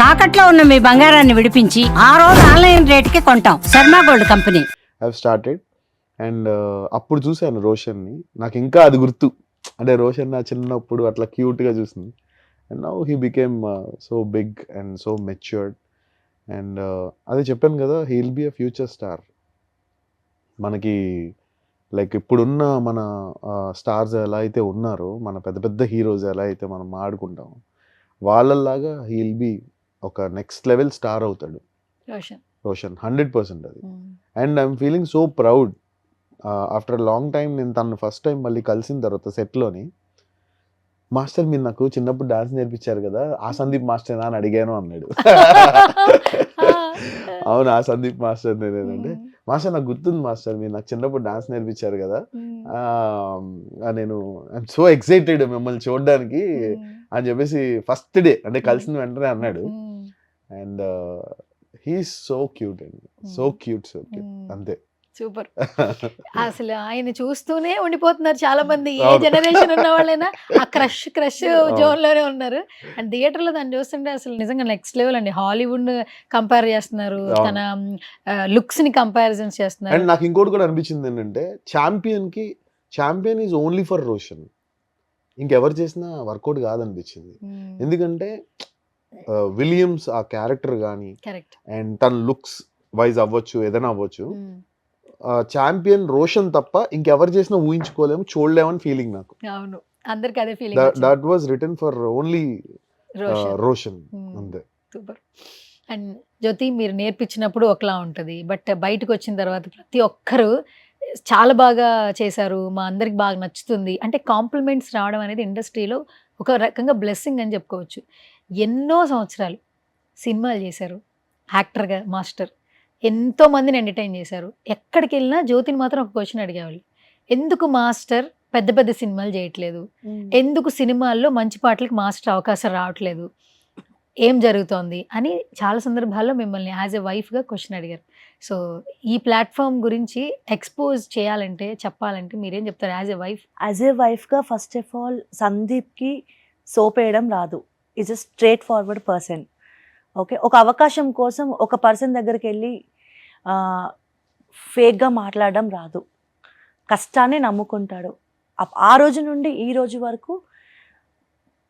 తాకట్లో ఉన్న మీ బంగారాన్ని విడిపించి ఆ రోజు ఆన్లైన్ రేటుకి కొంటాం. Sharma gold company. Have started and అప్పుడు చూశాను రోషన్ని. నాకు ఇంకా అది గుర్తు. అంటే రోషన్ నా చిన్నప్పుడు అట్లా క్యూట్గా చూసింది. And now he became so big and so matured. And అదే చెప్పాను కదా, he will be a future star. మనకి లైక్ ఇప్పుడున్న మన స్టార్స్ ఎలా అయితే ఉన్నారో, మన పెద్ద పెద్ద హీరోస్ ఎలా అయితే మనం ఆడుకుంటాం, వాళ్ళలాగా హీ విల్ బి ఒక నెక్స్ట్ లెవెల్ స్టార్ అవుతాడు రోషన్. 100% అది. And I'm feeling so proud. After long time నేను తను ఫస్ట్ టైం మళ్ళీ కలిసిన తర్వాత సెట్లోని, మాస్టర్ మీరు నాకు చిన్నప్పుడు డాన్స్ నేర్పించారు కదా, ఆ సందీప్ మాస్టర్ అని అడిగాను అన్నాడు. అవును, ఆ సందీప్ మాస్టర్ నేనంటే, మాస్టర్ నాకు గుర్తుంది మాస్టర్, మీరు నాకు చిన్నప్పుడు డాన్స్ నేర్పించారు కదా, నేను ఐఎమ్ సో ఎక్సైటెడ్ మిమ్మల్ని చూడడానికి అని చెప్పేసి ఫస్ట్ డే అంటే కలిసిన వెంటనే అన్నాడు. అండ్ హీఈస్ సో క్యూట్ అండి, సో క్యూట్ అంతే. సూపర్. అసలు ఆయన చూస్తూనే ఉండిపోతున్నారు చాలా మంది, ఏ జనరేషన్ ఉన్న వాళ్ళైనా ఆ క్రష్ జోన్ లోనే ఉన్నారు. అండ్ థియేటర్ లో దాన్ని చూస్తుంటే అసలు నిజంగా నెక్స్ట్ లెవెల్ అండి. హాలీవుడ్ కంపేర్ చేస్తున్నారు, తన లుక్స్ ని కంపారిజన్స్ చేస్తున్నారు. అండ్ నాకు ఇంకోటి కూడా అనిపించింది ఏంటంటే, champion is only for Roshan. ఇంకెవరు చేసినా వర్కౌట్ కాదనిపించింది. ఎందుకంటే విలియమ్స్ ఆ క్యారెక్టర్ కానీ అండ్ తన లుక్స్ వైజ్ అవ్వచ్చు, ఏదైనా అవ్వచ్చు, ఛాంపియన్ రోషన్ తప్ప ఇంకెవరు చేసినా ఊహించుకోలేము, చూడలేమని ఫీలింగ్ నాకు. అవును, అందరికి అదే feeling. That was written for only Roshan. అంతే. సూపర్. అండ్ జ్యోతి, మీరు నేర్పించినప్పుడు ఒకలా ఉంటుంది, బట్ బయటకు వచ్చిన తర్వాత ప్రతి ఒక్కరు చాలా బాగా చేశారు, మా అందరికి బాగా నచ్చుతుంది అంటే కాంప్లిమెంట్స్ రావడం అనేది ఇండస్ట్రీలో ఒక రకంగా బ్లెస్సింగ్ అని చెప్పుకోవచ్చు. ఎన్నో సంవత్సరాలు సినిమాలు చేశారు, యాక్టర్గా మాస్టర్, ఎంతో మందిని ఎంటర్టైన్ చేశారు. ఎక్కడికి వెళ్ళినా జ్యోతిని మాత్రం ఒక క్వశ్చన్ అడిగేవాళ్ళు, ఎందుకు మాస్టర్ పెద్ద పెద్ద సినిమాలు చేయట్లేదు, ఎందుకు సినిమాల్లో మంచి పాటలకు మాస్టర్ అవకాశం రావట్లేదు, ఏం జరుగుతోంది అని చాలా సందర్భాల్లో మిమ్మల్ని యాజ్ ఎ వైఫ్గా క్వశ్చన్ అడిగారు. సో ఈ ప్లాట్ఫామ్ గురించి ఎక్స్పోజ్ చేయాలంటే, చెప్పాలంటే మీరేం చెప్తారు as a wife? As a వైఫ్గా ఫస్ట్ ఆఫ్ ఆల్ సందీప్కి సోప్ వేయడం రాదు. Is a straight forward person. Okay, ఒక అవకాశం కోసం ఒక పర్సన్ దగ్గరికి వెళ్ళి ఫేక్గా మాట్లాడడం రాదు. కష్టాన్ని నమ్ముకుంటాడు. ఆ రోజు నుండి ఈ రోజు వరకు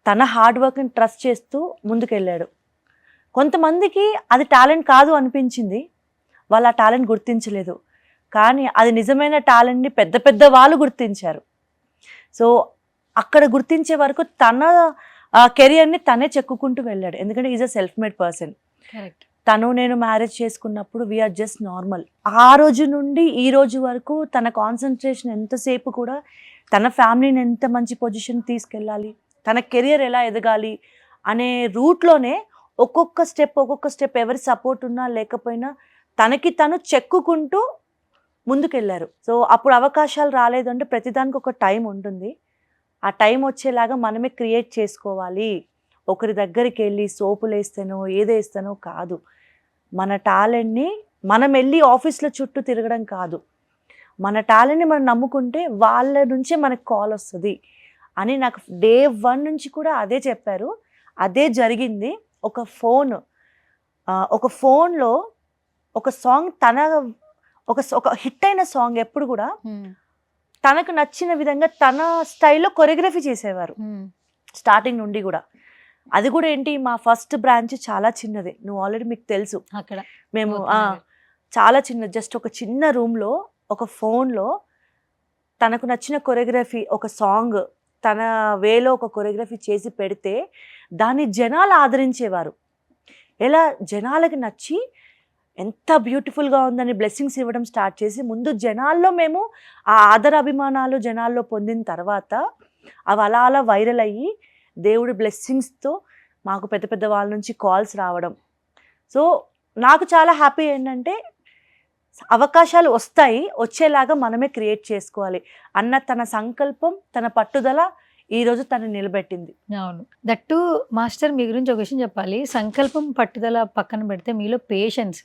తన హార్డ్ వర్క్ని ట్రస్ట్ చేస్తూ ముందుకెళ్ళాడు. కొంతమందికి అది టాలెంట్ కాదు అనిపించింది, వాళ్ళు ఆ టాలెంట్ గుర్తించలేదు, కానీ అది నిజమైన టాలెంట్ని పెద్ద పెద్ద వాళ్ళు గుర్తించారు. సో అక్కడ గుర్తించే వరకు తన కెరియర్ని తనే చెక్కుకుంటూ వెళ్ళాడు. ఎందుకంటే is a self made person. తను నేను మ్యారేజ్ చేసుకున్నప్పుడు వీఆర్ జస్ట్ నార్మల్. ఆ రోజు నుండి ఈ రోజు వరకు తన కాన్సన్ట్రేషన్ ఎంతసేపు కూడా తన ఫ్యామిలీని ఎంత మంచి పొజిషన్ తీసుకెళ్ళాలి, తన కెరియర్ ఎలా ఎదగాలి అనే రూట్లోనే ఒక్కొక్క స్టెప్ ఎవరి సపోర్ట్ ఉన్నా లేకపోయినా తనకి తను చెక్కుకుంటూ ముందుకెళ్ళారు. సో అప్పుడు అవకాశాలు రాలేదు అంటే ప్రతిదానికి ఒక టైం ఉంటుంది. ఆ టైం వచ్చేలాగా మనమే క్రియేట్ చేసుకోవాలి. ఒకరి దగ్గరికి వెళ్ళి సోపులు వేస్తానో ఏదేస్తానో కాదు. మన టాలెంట్ని మనం వెళ్ళి ఆఫీస్లో చుట్టూ తిరగడం కాదు, మన టాలెంట్ని మనం నమ్ముకుంటే వాళ్ళ నుంచే మనకు కాల్ వస్తుంది అని నాకు డే 1 నుంచి కూడా అదే చెప్పారు. అదే జరిగింది. ఒక ఫోన్లో ఒక సాంగ్, ఒక హిట్ అయిన సాంగ్ ఎప్పుడు కూడా తనకు నచ్చిన విధంగా తన స్టైల్లో కొరియోగ్రఫీ చేసేవారు స్టార్టింగ్ నుండి కూడా. అది కూడా ఏంటి, మా ఫస్ట్ బ్రాంచ్ చాలా చిన్నది, నువ్వు ఆల్రెడీ మీకు తెలుసు. అక్కడ మేము చాలా చిన్న, జస్ట్ ఒక చిన్న రూమ్లో ఒక ఫోన్లో తనకు నచ్చిన కొరియోగ్రఫీ, ఒక సాంగ్ తన వేలో ఒక కొరియోగ్రఫీ చేసి పెడితే దాన్ని జనాలు ఆదరించేవారు. ఎలా జనాలకి నచ్చి ఎంత బ్యూటిఫుల్గా ఉందని బ్లెస్సింగ్స్ ఇవ్వడం స్టార్ట్ చేసి, ముందు జనాల్లో మేము ఆ ఆదర అభిమానాలు జనాల్లో పొందిన తర్వాత అవి అలా అలా వైరల్ అయ్యి దేవుడి బ్లెస్సింగ్స్తో మాకు పెద్ద పెద్ద వాళ్ళ నుంచి కాల్స్ రావడం. సో నాకు చాలా హ్యాపీ ఏంటంటే అవకాశాలు వస్తాయి, వచ్చేలాగా మనమే క్రియేట్ చేసుకోవాలి అన్న తన సంకల్పం, తన పట్టుదల ఈరోజు తను నిలబెట్టింది. అవును, దట్టు మాస్టర్ మీ గురించి ఒక విషయం చెప్పాలి. సంకల్పం పట్టుదల పక్కన పెడితే మీలో పేషెన్స్.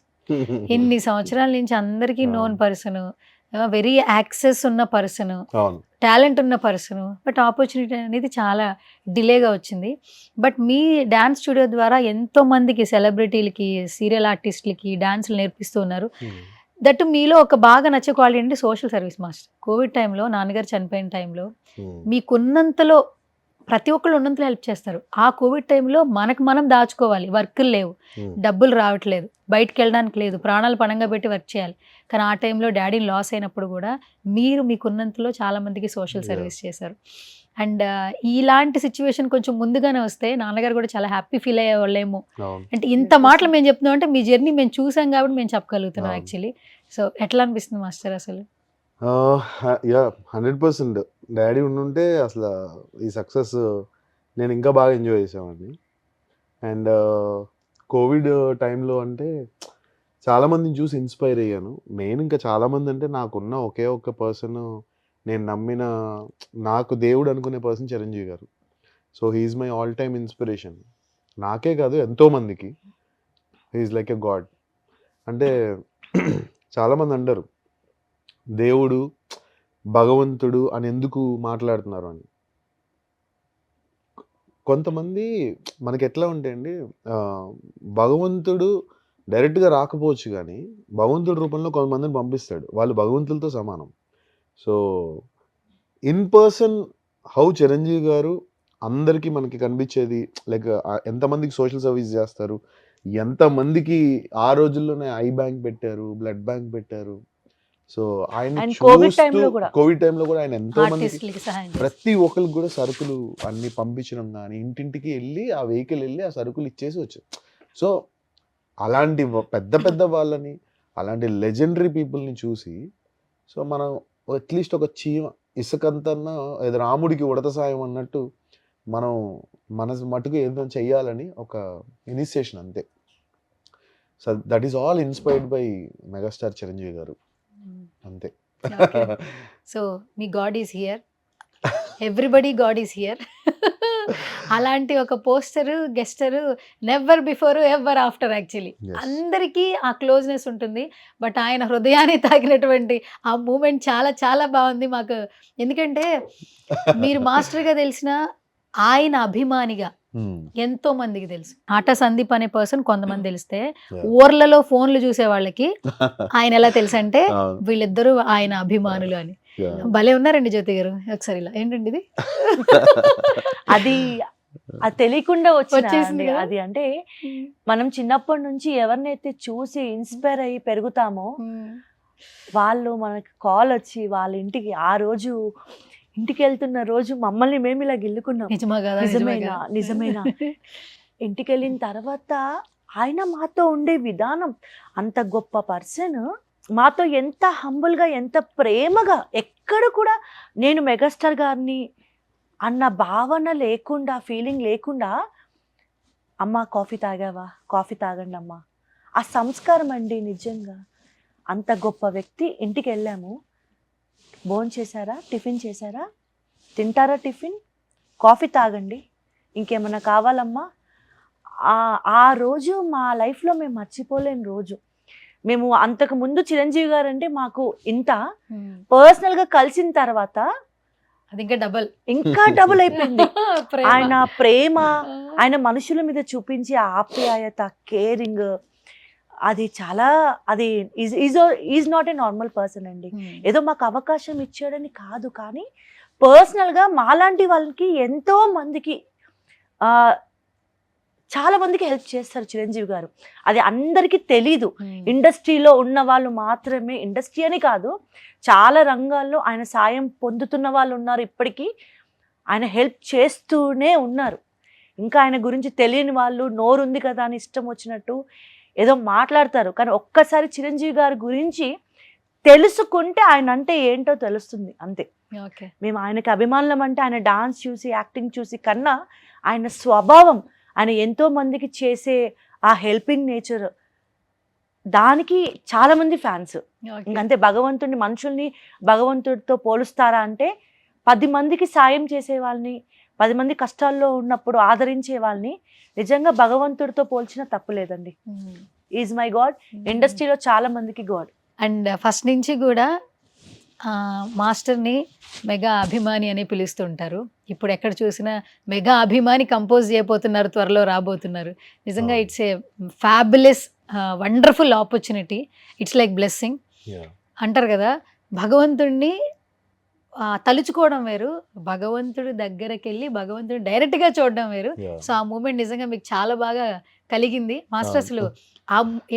ఇన్ని సంవత్సరాల నుంచి అందరికీ నోన్ పర్సన్, వెరీ యాక్సెస్ ఉన్న పర్సన్, అవును. టాలెంట్ ఉన్న పర్సన్, బట్ ఆపర్చునిటీ అనేది చాలా డిలేగా వచ్చింది. బట్ మీ డ్యాన్స్ స్టూడియో ద్వారా ఎంతో మందికి, సెలబ్రిటీలకి, సీరియల్ ఆర్టిస్టులకి డాన్సులు నేర్పిస్తూ ఉన్నారు. దట్ మీలో ఒక బాగా నచ్చే క్వాలిటీ అంటే సోషల్ సర్వీస్ మాస్టర్. కోవిడ్ టైంలో, నాన్నగారు చనిపోయిన టైంలో మీకున్నంతలో ప్రతి ఒక్కళ్ళు ఉన్నంతలో హెల్ప్ చేస్తారు. ఆ కోవిడ్ టైంలో మనకు మనం దాచుకోవాలి, వర్కులు లేవు, డబ్బులు రావట్లేదు, బయటకు వెళ్ళడానికి లేదు, ప్రాణాలు పణంగా పెట్టి వర్క్ చేయాలి. కానీ ఆ టైంలో డాడీని లాస్ అయినప్పుడు కూడా మీరు మీకున్నంతలో చాలా మందికి సోషల్ సర్వీస్ చేశారు. అండ్ ఇలాంటి సిచ్యువేషన్ కొంచెం ముందుగానే వస్తే నాన్నగారు కూడా చాలా హ్యాపీ ఫీల్ అయ్యేవాళ్ళేమో. అంటే ఇంత మాటలు మేము చెప్తున్నాం అంటే మీ జర్నీ మేము చూసాం కాబట్టి మేము చెప్పగలుగుతున్నాం యాక్చువల్లీ. సో ఎట్లా అనిపిస్తుంది మాస్టర్ అసలు? యా 100% డాడీ ఉండుంటే అసలు ఈ సక్సెస్ నేను ఇంకా బాగా ఎంజాయ్ చేసామండి. అండ్ కోవిడ్ టైంలో అంటే చాలామందిని చూసి ఇన్స్పైర్ అయ్యాను. మెయిన్ ఇంకా చాలామంది అంటే నాకున్న ఒకే ఒక్క పర్సన్, నేను నమ్మిన, నాకు దేవుడు అనుకునే పర్సన్ చిరంజీవి గారు. So he's my all time inspiration. నాకే కాదు ఎంతోమందికి హీఈస్ లైక్ ఎ గాడ్. అంటే చాలామంది అంటారు దేవుడు, భగవంతుడు అని ఎందుకు మాట్లాడుతున్నారు అని. కొంతమంది మనకి ఎట్లా ఉంటే అండి, భగవంతుడు డైరెక్ట్గా రాకపోవచ్చు కానీ భగవంతుడి రూపంలో కొంతమందిని పంపిస్తాడు, వాళ్ళు భగవంతులతో సమానం. So in person how Chiranjeevi గారు అందరికీ మనకి కనిపించేది, లైక్ ఎంతమందికి సోషల్ సర్వీస్ చేస్తారు, ఎంతమందికి ఆ రోజుల్లోనే ఐ బ్యాంక్ పెట్టారు, బ్లడ్ బ్యాంక్ పెట్టారు. సో ఆయన కోవిడ్ టైంలో కూడా ఆయన ఎంతో మందికి, ఆర్టిస్టులకి సహాయం చేశారు. ప్రతి ఒక్కరికి కూడా సరుకులు అన్ని పంపించడం కానీ, ఇంటింటికి వెళ్ళి ఆ వెహికల్ వెళ్ళి ఆ సరుకులు ఇచ్చేసి వచ్చారు. సో అలాంటి పెద్ద పెద్ద వాళ్ళని, అలాంటి లెజెండరీ పీపుల్ని చూసి, సో మనం అట్లీస్ట్ ఒక చీమ ఇసుకంతన్నా ఏదో రాముడికి ఉడత సాయం అన్నట్టు మనం మన మటుకు ఏదో చెయ్యాలని ఒక ఇనిషియేషన్ అంతే. So that is all inspired by megastar Chiranjeevi garu అంతే. సో మీ god is here, everybody god is here. అలాంటి ఒక poster, gesture never before ever after. Actually అందరికీ ఆ క్లోజ్నెస్ ఉంటుంది, బట్ ఆయన హృదయాన్ని తాకినటువంటి ఆ మూమెంట్ చాలా చాలా బాగుంది మాకు. ఎందుకంటే మీరు మాస్టర్గా తెలిసిన ఆయన అభిమానిగా ఎంతో మందికి తెలుసు. ఆట సందీప్ అనే పర్సన్ కొంతమంది తెలిస్తే, ఊర్లలో ఫోన్లు చూసే వాళ్ళకి ఆయన ఎలా తెలుసు అంటే వీళ్ళిద్దరూ ఆయన అభిమానులు అని. భలే ఉన్నారండి జ్యోతి గారు. ఒకసారి ఇలా ఏంటండి ఇది? అది తెలియకుండా వచ్చేసింది కదా? అది అంటే మనం చిన్నప్పటి నుంచి ఎవరినైతే చూసి ఇన్స్పైర్ అయ్యి పెరుగుతామో వాళ్ళు మనకి కాల్ వచ్చి వాళ్ళ ఇంటికి, ఆ రోజు ఇంటికి వెళ్తున్న రోజు మమ్మల్ని మేము ఇలా గిల్లుకున్నాం. నిజమేనా ఇంటికి వెళ్ళిన తర్వాత ఆయన మాతో ఉండే విధానం, అంత గొప్ప పర్సన్ మాతో ఎంత హంబుల్గా, ఎంత ప్రేమగా, ఎక్కడ కూడా నేను మెగాస్టార్ గారిని అన్న భావన లేకుండా, ఫీలింగ్ లేకుండా, అమ్మ కాఫీ తాగావా, కాఫీ తాగండి అమ్మా, ఆ సంస్కారం అండి. నిజంగా అంత గొప్ప వ్యక్తి ఇంటికి వెళ్ళాము, భోంచేశారా, టిఫిన్ చేశారా, తింటారా టిఫిన్, కాఫీ తాగండి, ఇంకేమన్నా కావాలమ్మా. ఆ రోజు మా లైఫ్లో మేము మర్చిపోలేని రోజు. మేము అంతకు ముందు చిరంజీవి గారు అంటే మాకు ఇంత, పర్సనల్గా కలిసిన తర్వాత అది ఇంకా డబుల్ అయిపోయింది. ఆయన ప్రేమ, ఆయన మనుషుల మీద చూపించే ఆప్యాయత, కేరింగ్, అది చాలా, అది is not a normal person అండి. ఏదో మాకు అవకాశం ఇచ్చాడని కాదు, కానీ పర్సనల్గా మాలాంటి వాళ్ళకి ఎంతో మందికి, చాలా మందికి హెల్ప్ చేస్తారు చిరంజీవి గారు. అది అందరికీ తెలీదు. ఇండస్ట్రీలో ఉన్న వాళ్ళు మాత్రమే, ఇండస్ట్రీ అని కాదు, చాలా రంగాల్లో ఆయన సాయం పొందుతున్న వాళ్ళు ఉన్నారు. ఇప్పటికీ ఆయన హెల్ప్ చేస్తూనే ఉన్నారు. ఇంకా ఆయన గురించి తెలియని వాళ్ళు నోరుంది కదా అని ఇష్టం వచ్చినట్టు ఏదో మాట్లాడతారు. కానీ ఒక్కసారి చిరంజీవి గారి గురించి తెలుసుకుంటే ఆయన అంటే ఏంటో తెలుస్తుంది అంతే. మేము ఆయనకి అభిమానులం అంటే ఆయన డాన్స్ చూసి, యాక్టింగ్ చూసి కన్నా ఆయన స్వభావం, ఆయన ఎంతో మందికి చేసే ఆ హెల్పింగ్ నేచర్, దానికి చాలా మంది ఫ్యాన్స్. ఇంకంతే, భగవంతుడిని, మనుషుల్ని భగవంతుడితో పోలుస్తారా అంటే 10 మందికి సాయం చేసే వాళ్ళని, 10 మంది కష్టాల్లో ఉన్నప్పుడు ఆదరించే వాళ్ళని నిజంగా భగవంతుడితో పోల్చిన తప్పు లేదండి. Is my God. ఇండస్ట్రీలో చాలా మందికి గాడ్. అండ్ ఫస్ట్ నుంచి కూడా మాస్టర్ని మెగా అభిమాని అని పిలుస్తుంటారు. ఇప్పుడు ఎక్కడ చూసినా మెగా అభిమాని కంపోజ్ చేయబోతున్నారు, త్వరలో రాబోతున్నారు. నిజంగా it's a fabulous wonderful opportunity. It's like blessing అంటారు కదా. భగవంతుడిని తలుచుకోవడం వేరు, భగవంతుడి దగ్గరికి వెళ్ళి భగవంతుడు డైరెక్ట్గా చూడడం వేరు. సో ఆ మూమెంట్ నిజంగా మీకు చాలా బాగా కలిగింది. మాస్టర్ అసలు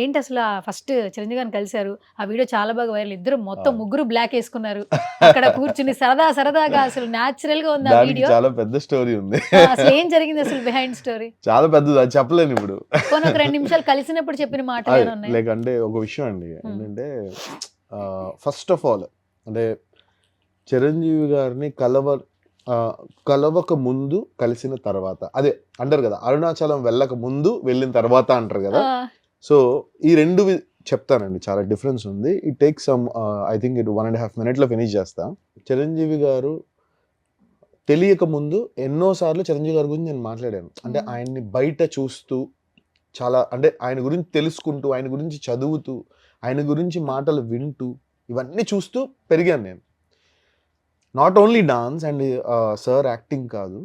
ఏంటి అసలు ఫస్ట్ చిరంజీవి గారిని కలిశారు, ఆ వీడియో చాలా బాగా వైరల్. ఇద్దరు మొత్తం ముగ్గురు బ్లాక్ వేసుకున్నారు, అక్కడ కూర్చుని సరదాగా అసలు న్యాచురల్ గా ఉంది ఆ వీడియో. చాలా పెద్ద స్టోరీ ఉంది. అసలు ఏం జరిగింది అసలు బిహైండ్ స్టోరీ? చాలా పెద్దది, అది చెప్పలేను ఇప్పుడు. ఒక 2 నిమిషాలు కలిసినప్పుడు చెప్పిన మాటలు ఉన్నాయి. లైక్ అంటే ఒక విషయం అండి ఏంటంటే, ఫస్ట్ ఆఫ్ ఆల్ అంటే చిరంజీవి గారిని కలవక ముందు కలిసిన తర్వాత, అదే అంటారు కదా అరుణాచలం వెళ్ళక ముందు వెళ్ళిన తర్వాత అంటారు కదా. సో ఈ రెండు చెప్తానండి, చాలా డిఫరెన్స్ ఉంది. It take some I think it 1.5 minutes finish చేస్తా. చిరంజీవి గారు తెలియక ముందు ఎన్నోసార్లు చిరంజీవి గారి గురించి నేను మాట్లాడాను. అంటే ఆయన్ని బయట చూస్తూ, చాలా అంటే ఆయన గురించి తెలుసుకుంటూ, ఆయన గురించి చదువుతూ, ఆయన గురించి మాటలు వింటూ, ఇవన్నీ చూస్తూ పెరిగాను నేను. Not only dance and sir acting కాదు,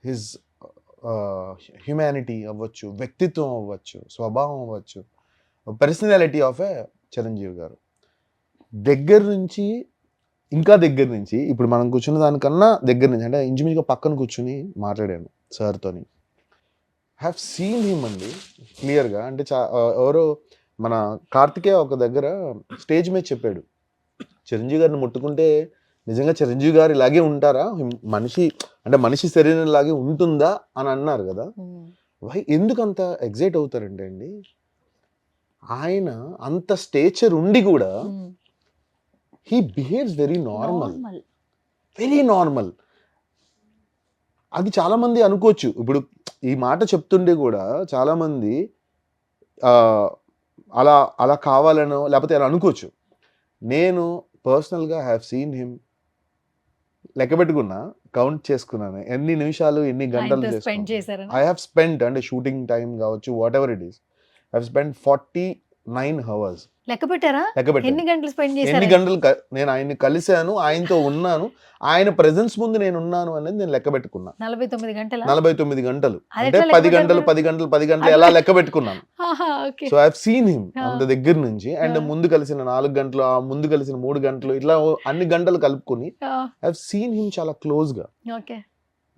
హిజ్ హ్యుమానిటీ అవ్వచ్చు, వ్యక్తిత్వం అవ్వచ్చు, స్వభావం అవ్వచ్చు, పర్సనాలిటీ ఆఫ్ ఏ చిరంజీవి గారు దగ్గర నుంచి దగ్గర నుంచి ఇప్పుడు మనం కూర్చున్న దానికన్నా దగ్గర నుంచి, అంటే ఇంచుమించుగా పక్కన కూర్చుని మాట్లాడాను సార్తోని. హ్యావ్ సీన్ హిమ్ అండి క్లియర్గా. అంటే ఎవరో మన కార్తికేయ ఒక దగ్గర స్టేజ్ మీద చెప్పాడు, చిరంజీవి గారిని ముట్టుకుంటే నిజంగా చిరంజీవి గారు ఇలాగే ఉంటారా, మనిషి శరీరం లాగే ఉంటుందా అని అన్నారు కదా. ఎందుకు అంత ఎగ్జైట్ అవుతారంటే అండి, ఆయన అంత స్టేచర్ ఉండి కూడా హీ బిహేవ్స్ వెరీ నార్మల్. అది చాలా మంది అనుకోవచ్చు. ఇప్పుడు ఈ మాట చెప్తుంటే కూడా చాలా మంది అలా కావాలనో లేకపోతే అలా అనుకోవచ్చు. నేను పర్సనల్గా హ్యావ్ సీన్ హిమ్, లెక్క పెట్టుకున్నా, కౌంట్ చేసుకున్నాను ఎన్ని నిమిషాలు ఎన్ని గంటలు ఐ హావ్ స్పెంట్, అంటే షూటింగ్ టైం కావచ్చు, what ever it is, I have spent 49 hours. లెక్క పెట్టారా? ఎన్ని గంటలు స్పెండ్ చేశారు? ఎన్ని గంటలు నేను ఆయన్ని కలిశాను, ఆయనతో ఉన్నాను, ఆయన ప్రెజెన్స్ ముందు నేను ఉన్నాను అనేది నేను లెక్క పెట్టుకున్నా. 49 గంటలు అంటే 10 గంటలు ఎలా లెక్క పెట్టుకున్నాను. So I have seen him అంత దగ్గర నుంచి. అండ్ ముందు కలిసిన 4 గంటలు, ఆ ముందు కలిసిన 3 గంటలు, ఇట్లా అన్ని గంటలు కలుపుకొని ఐ హావ్ సీన్ హిమ్ చాలా క్లోజ్ గా.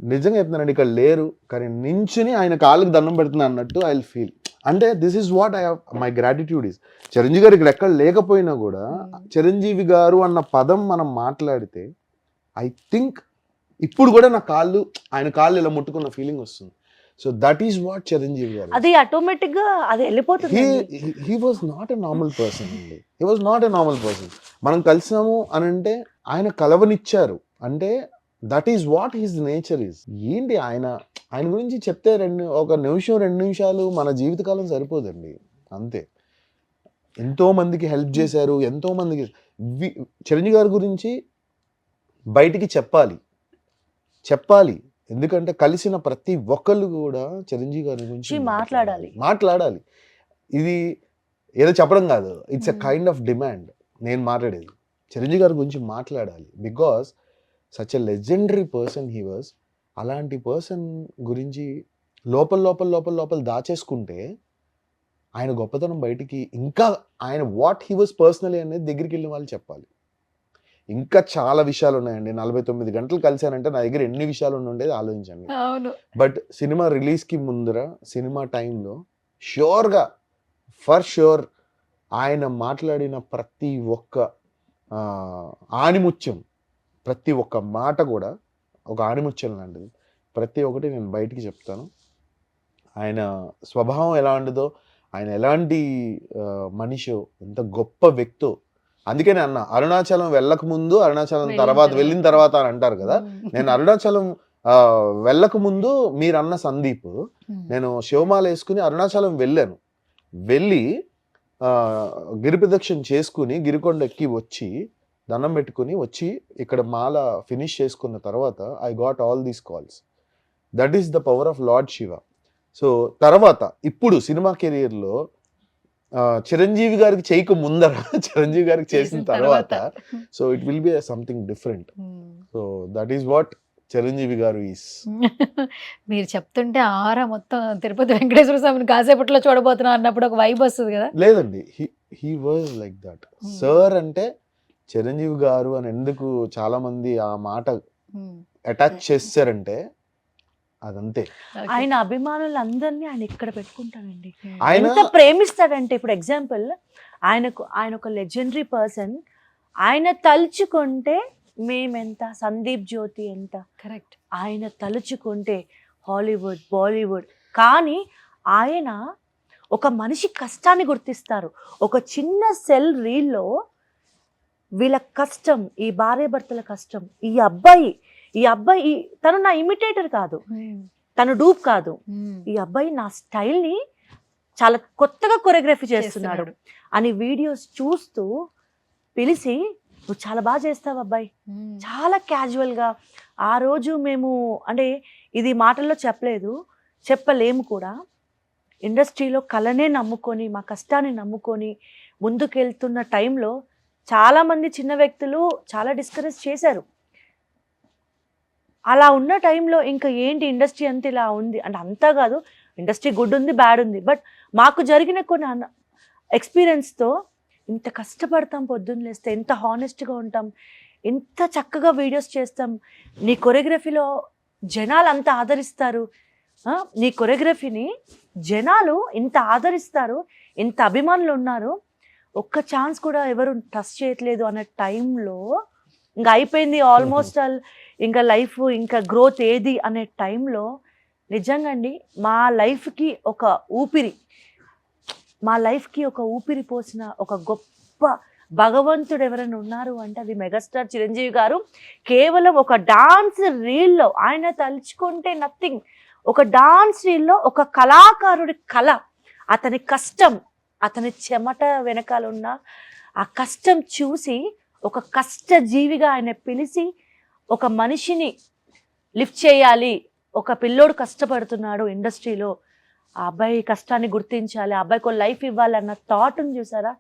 నిజంగా చెప్తున్నానండి, ఇక్కడ లేరు కానీ నించుని ఆయన కాళ్ళకి దండం పెడుతున్నా అన్నట్టు ఐ విల్ ఫీల్. అంటే this is what I have my gratitude is. Chiranjeevi గారు ఇక్కడ ఎక్కడ లేకపోయినా కూడా చిరంజీవి గారు అన్న పదం మనం మాట్లాడితే ఐ థింక్ ఇప్పుడు కూడా నా ఆయన కాళ్ళు ఇలా ముట్టుకున్న ఫీలింగ్ వస్తుంది. So that is what Chiranjeevi garu. అది ఆటోమేటిక్ గా అది వెళ్ళిపోతుంది. He was not a normal person అండి. He was not a normal person. మనం కలిసాము అని అంటే ఆయన కలవనిచ్చారు అంటే that is what his nature is. ఏంటి ఆయన గురించి చెప్తే 1 నిమిషం 2 నిమిషాలు మన జీవితకాలం సరిపోదండి, అంతే. ఎంతో మందికి హెల్ప్ చేశారు, ఎంతో మందికి. చిరంజీవి గారి గురించి బయటికి చెప్పాలి, ఎందుకంటే కలిసిన ప్రతి ఒక్కళ్ళు కూడా చిరంజీవి గారి గురించి మాట్లాడాలి. ఇది ఏదో చెప్పడం కాదు, it's a kind of demand. నేను మాట్లాడేది చిరంజీవి గారి గురించి మాట్లాడాలి, because such a legendary person he was. అలాంటి పర్సన్ గురించి లోపల దాచేసుకుంటే ఆయన గొప్పతనం బయటికి, ఇంకా ఆయన వాట్ హీ వాజ్ పర్సనలీ అనేది దగ్గరికి వెళ్ళిన వాళ్ళు చెప్పాలి. ఇంకా చాలా విషయాలు ఉన్నాయండి. 49 గంటలు కలిశానంటే నా దగ్గర ఎన్ని విషయాలు ఉండేది ఆలోచించండి. బట్ సినిమా రిలీజ్కి ముందర, సినిమా టైంలో ఫర్ ష్యూర్ ఆయన మాట్లాడిన ప్రతి ఒక్క ఆణిముత్యం, ప్రతి ఒక్క మాట కూడా ఒక ఆణిముత్యం లాంటిది. ప్రతి ఒక్కటి నేను బయటికి చెప్తాను. ఆయన స్వభావం ఎలా ఉండదో, ఆయన ఎలాంటి మనిషో, ఎంత గొప్ప వ్యక్తో. అందుకనే అన్న, అరుణాచలం వెళ్ళక ముందు, అరుణాచలం తర్వాత వెళ్ళిన తర్వాత అని అంటారు కదా. నేను అరుణాచలం వెళ్ళక ముందు మీరన్న సందీప్, నేను శివమాల వేసుకుని అరుణాచలం వెళ్ళి గిరి ప్రదక్షిణ చేసుకుని గిరికొండ ఎక్కి వచ్చి దండం పెట్టుకుని వచ్చి ఇక్కడ మాల ఫినిష్ చేసుకున్న తర్వాత I got all these calls. That is the power of lord Shiva. So తర్వాత ఇప్పుడు సినిమా కెరియర్లో చిరంజీవి గారికి చేయక ముందర చిరంజీవి గారికి చేసిన తర్వాత so it will be something different. So that is what Chiranjeevi గారు ఈస్. మీరు చెప్తుంటే ఆరా మొత్తం తిరుపతి వెంకటేశ్వర స్వామిని కాసేపట్లో చూడబోతున్నా అన్నప్పుడు ఒక వైబ్ వస్తుంది కదా. లేదండి, he was like that. Sir అంటే చిరంజీవి గారు అని ఎందుకు చాలా మంది ఆ మాట అటాచ్ చేస్తారంటే అదంతే. ఆయన అభిమానులు అందరినీ ఆయన ఇక్కడ పెట్టుకుంటానండి. ఆయన ఎంత ప్రేమిస్తాడంటే, ఇప్పుడు ఎగ్జాంపుల్ ఆయన ఒక లెజెండరీ పర్సన్. ఆయన తలుచుకుంటే మేమెంత, సందీప్ జ్యోతి ఎంత, కరెక్ట్. ఆయన తలుచుకుంటే హాలీవుడ్, బాలీవుడ్. కానీ ఆయన ఒక మనిషి కష్టాన్ని గుర్తిస్తారు. ఒక చిన్న సెల్ రీల్లో వీళ్ళ కష్టం, ఈ భార్య భర్తల కష్టం, ఈ అబ్బాయి తను నా ఇమిటేటర్ కాదు, తను డూప్ కాదు, ఈ అబ్బాయి నా స్టైల్ని చాలా కొత్తగా కొరియోగ్రఫీ చేస్తున్నాడు అని వీడియోస్ చూస్తూ పిలిచి, నువ్వు చాలా బాగా చేస్తావు అబ్బాయి, చాలా క్యాజువల్గా. ఆ రోజు మేము అంటే ఇది మాటల్లో చెప్పలేము కూడా, ఇండస్ట్రీలో కళనే నమ్ముకొని మా కష్టాన్ని నమ్ముకొని ముందుకెళ్తున్న టైంలో చాలామంది చిన్న వ్యక్తులు చాలా డిస్కరేజ్ చేశారు. అలా ఉన్న టైంలో ఇంకా ఏంటి ఇండస్ట్రీ అంతా ఇలా ఉంది అంటే, అంతా కాదు, ఇండస్ట్రీ గుడ్ ఉంది, బ్యాడ్ ఉంది. బట్ మాకు జరిగిన కొన్ని ఎక్స్పీరియన్స్తో ఇంత కష్టపడతాం, పొద్దున్న లేస్తే ఎంత హానెస్ట్గా ఉంటాం, ఎంత చక్కగా వీడియోస్ చేస్తాం, నీ కొరియోగ్రఫీలో జనాలు అంత ఆదరిస్తారు, నీ కొరియోగ్రఫీని జనాలు ఇంత ఆదరిస్తారు, ఇంత అభిమానులు ఉన్నారు, ఒక్క ఛాన్స్ కూడా ఎవరు ట్రస్ట్ చేయట్లేదు అన్న టైంలో ఇంకా అయిపోయింది ఆల్మోస్ట్ ఆల్, ఇంకా లైఫ్ ఇంకా గ్రోత్ ఏది అనే టైంలో నిజంగా అండి మా లైఫ్కి ఒక ఊపిరి పోసిన ఒక గొప్ప భగవంతుడు ఎవరైనా ఉన్నారు అంటే అది మెగాస్టార్ చిరంజీవి గారు. కేవలం ఒక డాన్స్ రీల్లో ఆయన తలుచుకుంటే నథింగ్, ఒక డాన్స్ రీల్లో ఒక కళాకారుడి కళ, అతని కష్టం, అతని చెమట వెనకాల ఉన్న ఆ కష్టం చూసి ఒక కష్టజీవిగా ఆయన పిలిచి ఒక మనిషిని లిఫ్ట్ చేయాలి, ఒక పిల్లోడు కష్టపడుతున్నాడు ఇండస్ట్రీలో, ఆ అబ్బాయి కష్టాన్ని గుర్తించాలి, ఆ అబ్బాయికి లైఫ్ ఇవ్వాలి అన్న థాట్ని చూసారా,